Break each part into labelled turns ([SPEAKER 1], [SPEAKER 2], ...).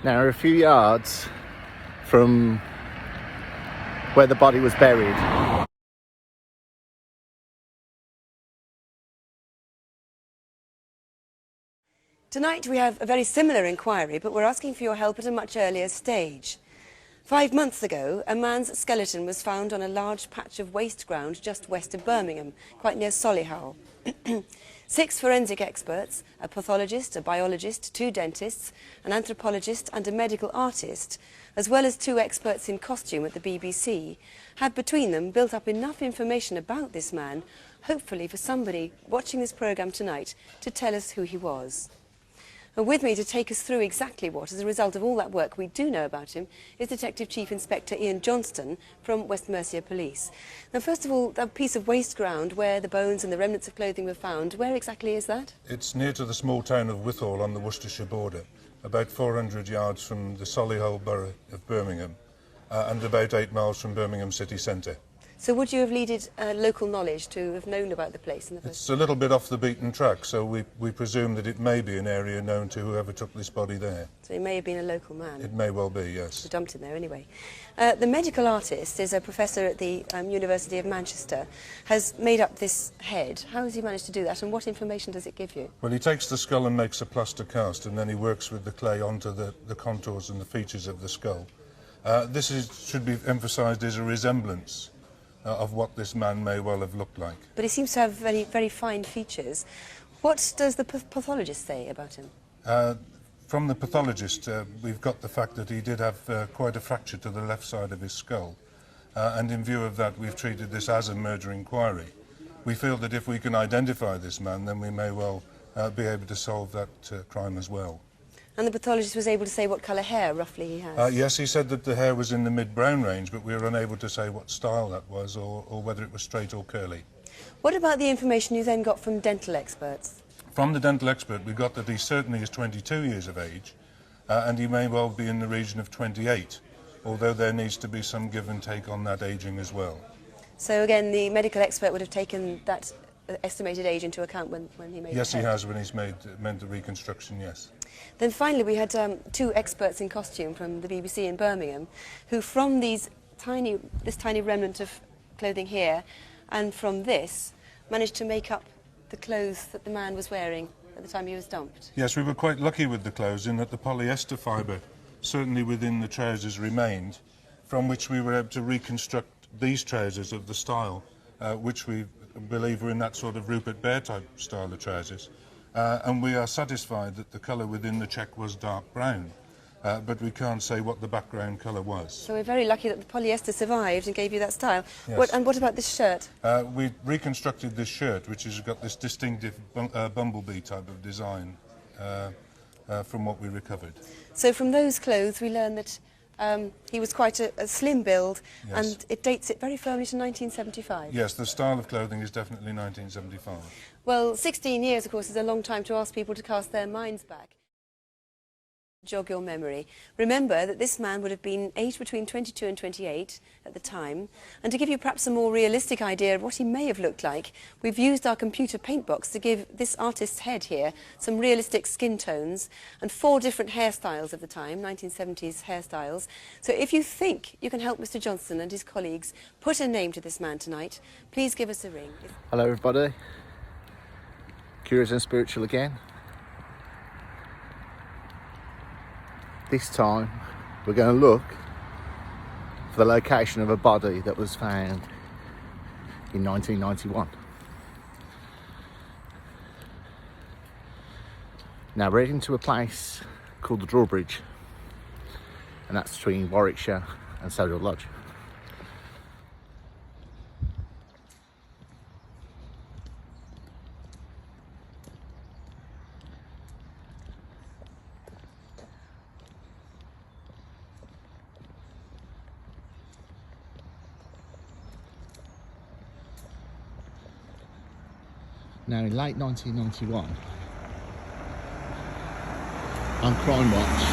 [SPEAKER 1] Now, a few yards from where the body was buried.
[SPEAKER 2] Tonight we have a very similar inquiry, but we're asking for your help at a much earlier stage. 5 months ago, a man's skeleton was found on a large patch of waste ground just west of Birmingham, quite near Solihull. 6 forensic experts, a pathologist, a biologist, 2 dentists, an anthropologist and a medical artist, as well as 2 experts in costume at the BBC, had between them built up enough information about this man, hopefully for somebody watching this programme tonight to tell us who he was. And with me to take us through exactly what, as a result of all that work we do know about him, is Detective Chief Inspector Ian Johnston from West Mercia Police. Now, first of all, that piece of waste ground where the bones and the remnants of clothing were found, where exactly is that?
[SPEAKER 3] It's near to the small town of Wythall on the Worcestershire border, about 400 yards from the Solihull borough of Birmingham, and about 8 miles from Birmingham city centre.
[SPEAKER 2] So would you have needed local knowledge to have known about the place in the first place?
[SPEAKER 3] It's a little bit off the beaten track, so we presume that it may be an area known to whoever took this body there.
[SPEAKER 2] So he may have been a local man.
[SPEAKER 3] It may well be, yes.
[SPEAKER 2] They dumped him there anyway. The medical artist is a professor at the University of Manchester, has made up this head. How has he managed to do that, and what information does it give you?
[SPEAKER 3] Well, he takes the skull and makes a plaster cast, and then he works with the clay onto the contours and the features of the skull. Should be emphasised as a resemblance of what this man may well have looked like.
[SPEAKER 2] But he seems to have very, very fine features. What does the pathologist say about him?
[SPEAKER 3] From the pathologist, we've got the fact that he did have quite a fracture to the left side of his skull. And in view of that, we've treated this as a murder inquiry. We feel that if we can identify this man, then we may well be able to solve that crime as well.
[SPEAKER 2] And the pathologist was able to say what colour hair, roughly, he has?
[SPEAKER 3] Yes, he said that the hair was in the mid-brown range, but we were unable to say what style that was or whether it was straight or curly.
[SPEAKER 2] What about the information you then got from dental experts?
[SPEAKER 3] From the dental expert, we got that he certainly is 22 years of age, and he may well be in the region of 28, although there needs to be some give and take on that ageing as well.
[SPEAKER 2] So again, the medical expert would have taken that estimated age into account when he made
[SPEAKER 3] Yes,
[SPEAKER 2] the
[SPEAKER 3] he
[SPEAKER 2] head.
[SPEAKER 3] has when he's made the reconstruction, yes.
[SPEAKER 2] Then finally we had 2 experts in costume from the BBC in Birmingham who from this tiny remnant of clothing here and from this managed to make up the clothes that the man was wearing at the time he was dumped.
[SPEAKER 3] Yes, we were quite lucky with the clothes in that the polyester fibre certainly within the trousers remained, from which we were able to reconstruct these trousers of the style, which we believe were in that sort of Rupert Bear type style of trousers. And we are satisfied that the colour within the check was dark brown, but we can't say what the background colour was.
[SPEAKER 2] So we're very lucky that the polyester survived and gave you that style.
[SPEAKER 3] Yes.
[SPEAKER 2] And what about this shirt?
[SPEAKER 3] We reconstructed this shirt, which has got this distinctive bumblebee type of design from what we recovered.
[SPEAKER 2] So from those clothes we learn that he was quite a slim build,
[SPEAKER 3] Yes.
[SPEAKER 2] and it dates it very firmly to 1975.
[SPEAKER 3] Yes, the style of clothing is definitely 1975.
[SPEAKER 2] Well, 16 years, of course, is a long time to ask people to cast their minds back. Jog your memory. Remember that this man would have been aged between 22 and 28 at the time, and to give you perhaps a more realistic idea of what he may have looked like, we've used our computer paint box to give this artist's head here some realistic skin tones and 4 different hairstyles of the time, 1970s hairstyles. So if you think you can help Mr. Johnston and his colleagues put a name to this man tonight, please give us a ring.
[SPEAKER 1] Hello everybody, Curios&Spiritual again. This time we're going to look for the location of a body that was found in 1991. Now we're heading to a place called the Drawbridge, and that's between Warwickshire and Solihull Lodge. Now, in late 1991, on Crimewatch,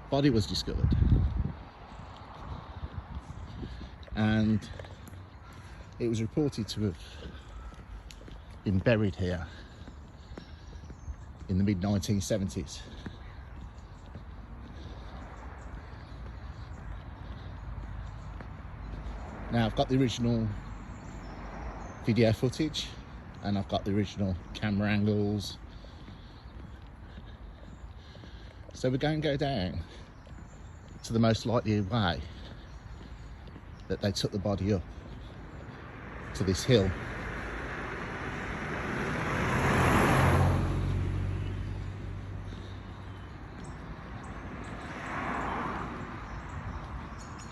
[SPEAKER 1] body was discovered, and it was reported to have been buried here in the mid-1970s. Now I've got the original video footage and I've got the original camera angles. So we're going to go down to the most likely way that they took the body up to this hill.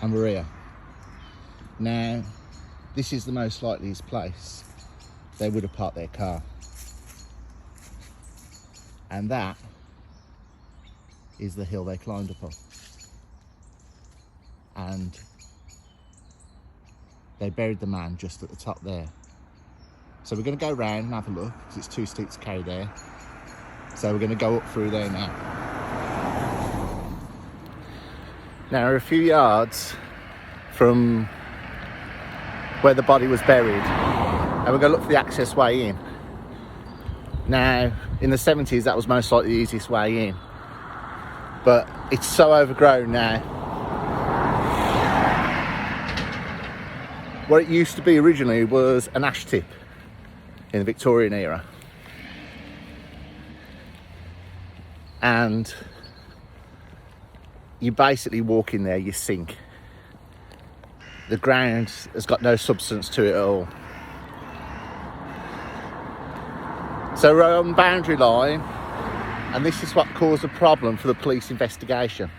[SPEAKER 1] And we're here. Now, this is the most likeliest place they would have parked their car. And that is the hill they climbed up on. And they buried the man just at the top there. So we're going to go round and have a look, because it's too steep to carry there. So we're going to go up through there now. Now we're a few yards from where the body was buried, and we're going to look for the access way in. Now, in the 70s, that was most likely the easiest way in, but it's so overgrown now. What it used to be originally was an ash tip in the Victorian era, and you basically walk in there, you sink. The ground has got no substance to it at all. So we're on the boundary line, and this is what caused a problem for the police investigation.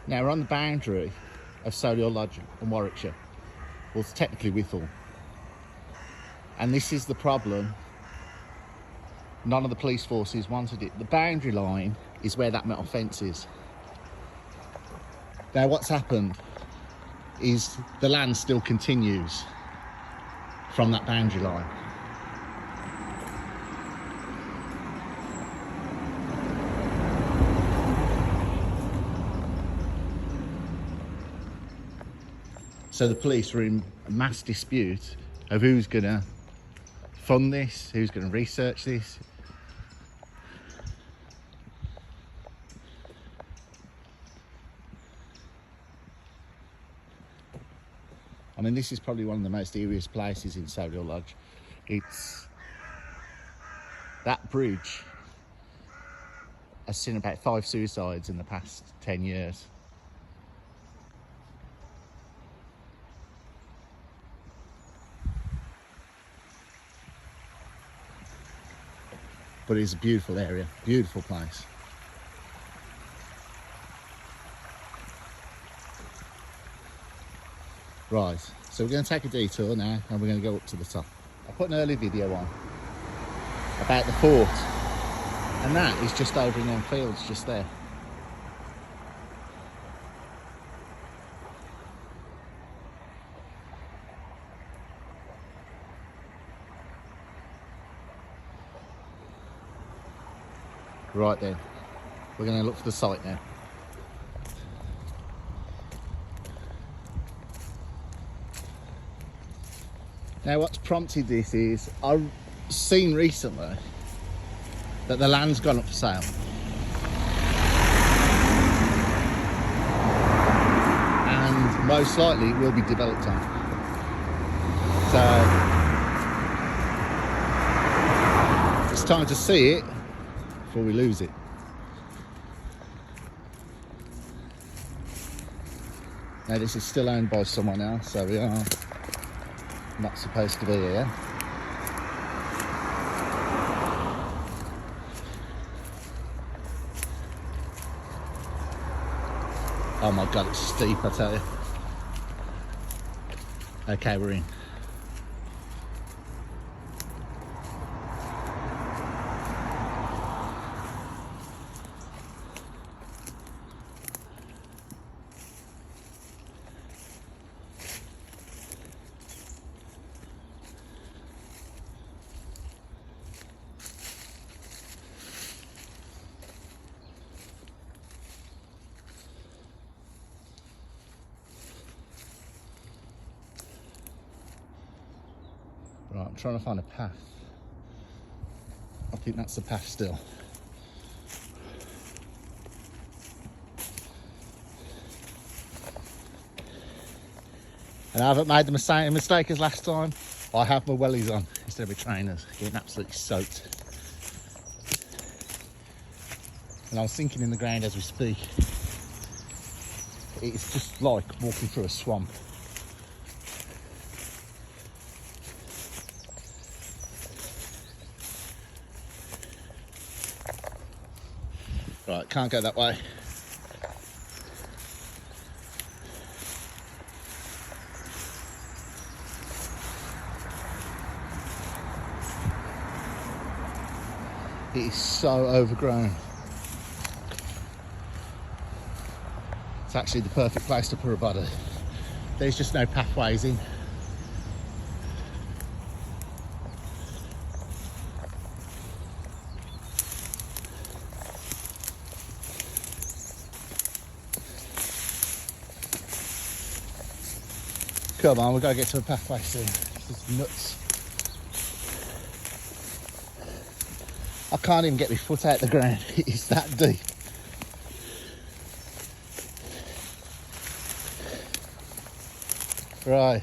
[SPEAKER 1] Now we're on the boundary of Solihull Lodge and Warwickshire. Well, it's technically Wythall. And this is the problem. None of the police forces wanted it. The boundary line is where that metal fence is. Now what's happened is the land still continues from that boundary line. So the police were in a mass dispute of who's going to fund this, who's going to research this. I mean, this is probably one of the most eeriest places in Solihull Lodge. It's that bridge has seen about 5 suicides in the past 10 years. But it's a beautiful area, beautiful place. Right, so we're going to take a detour now and we're going to go up to the top. I put an early video on about the fort, and that is just over in them fields just there. Right then, we're going to look for the site now. Now what's prompted this is I've seen recently that the land's gone up for sale. And most likely it will be developed on. So it's time to see it before we lose it. Now this is still owned by someone else, so we are not supposed to be here. Oh my god, it's steep, I tell you. Okay, we're in. Right, I'm trying to find a path I think that's the path still. And I haven't made the same mistake as last time. I have my wellies on instead of my trainers, getting absolutely soaked. And I was sinking in the ground as we speak. It's just like walking through a swamp. Right, can't go that way. It is so overgrown. It's actually the perfect place to put a body. There's just no pathways in. Come on, we've got to get to a pathway soon. This is nuts. I can't even get my foot out the ground. It's that deep. Right.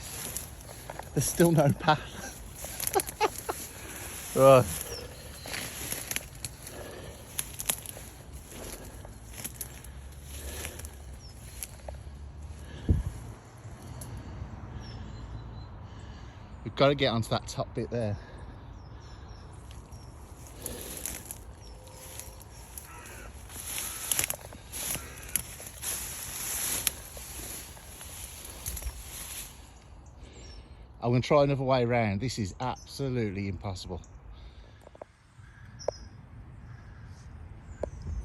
[SPEAKER 1] There's still no path. Right. We've got to get onto that top bit there. I'm going to try another way around. This is absolutely impossible.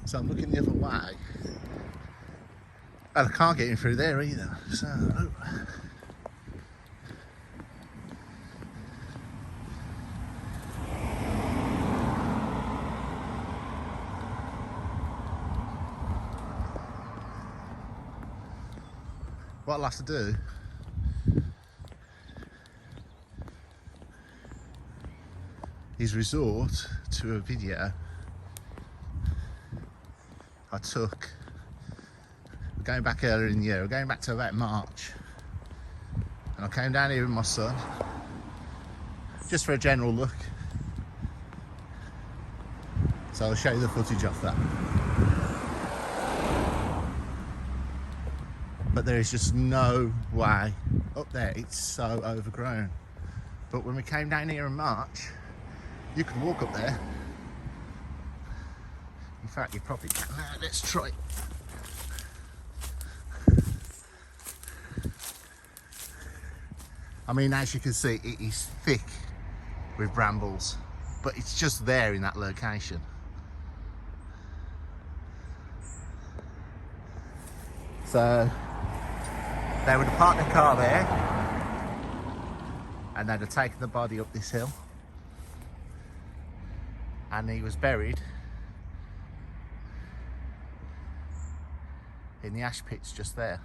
[SPEAKER 1] So I'm looking the other way. And I can't get in through there either. So, what I'll have to do is resort to a video I took going back earlier in the year, going back to about March, and I came down here with my son just for a general look. So I'll show you the footage of that. But there is just no way up there, it's so overgrown. But when we came down here in March, you could walk up there. In fact, you probably can. Let's try. I mean, as you can see, it is thick with brambles, but it's just there in that location. So they would have parked the car there and they'd have taken the body up this hill, and he was buried in the ash pits just there.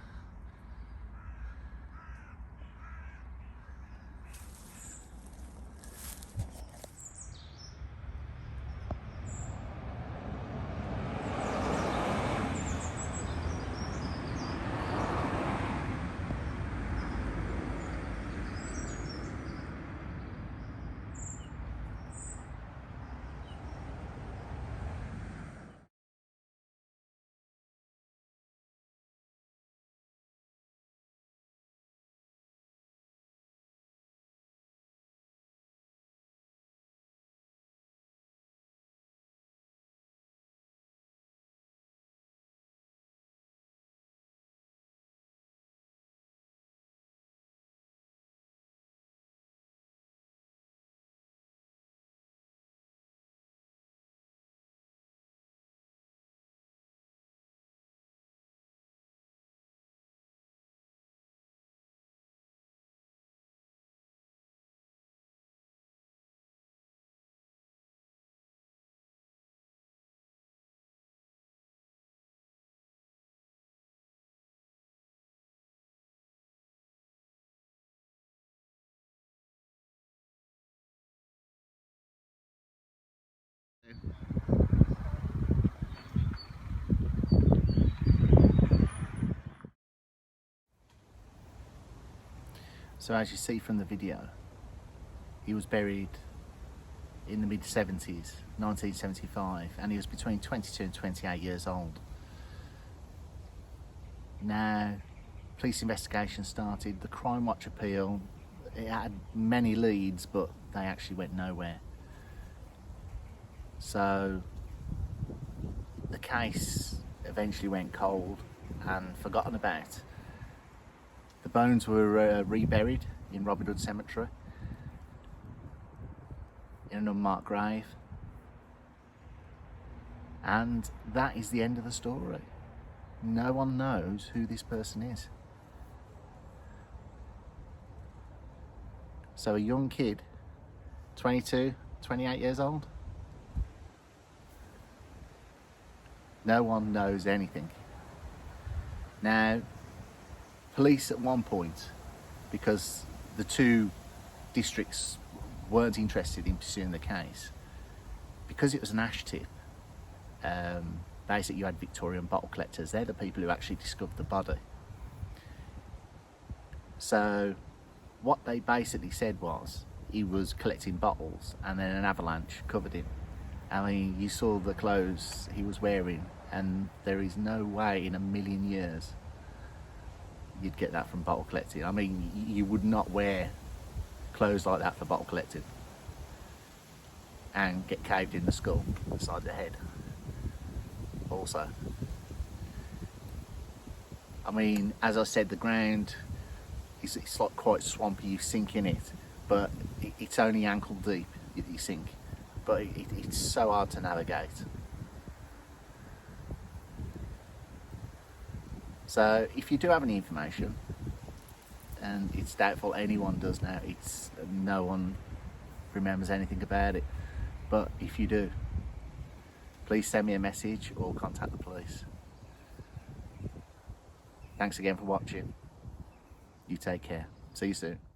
[SPEAKER 1] So as you see from the video, he was buried in the mid-70s, 1975, and he was between 22 and 28 years old. Now, police investigation started, the Crimewatch appeal, it had many leads, but they actually went nowhere. So the case eventually went cold and forgotten about. The bones were reburied in Robin Hood Cemetery in an unmarked grave, and that is the end of the story. No one knows who this person is. So a young kid, 22, 28 years old, no one knows anything. Now, police at one point, because the two districts weren't interested in pursuing the case, because it was an ash tip, basically you had Victorian bottle collectors, they're the people who actually discovered the body. So what they basically said was he was collecting bottles and then an avalanche covered him. I mean, you saw the clothes he was wearing, and there is no way in a million years you'd get that from bottle collecting. I mean, you would not wear clothes like that for bottle collecting and get caved in the skull, the side of the head also. I mean, as I said, the ground is, it's like quite swampy, you sink in it, but it's only ankle deep you sink, but it's so hard to navigate. So if you do have any information, and it's doubtful anyone does now, it's no one remembers anything about it, but if you do, please send me a message or contact the police. Thanks again for watching. You take care. See you soon.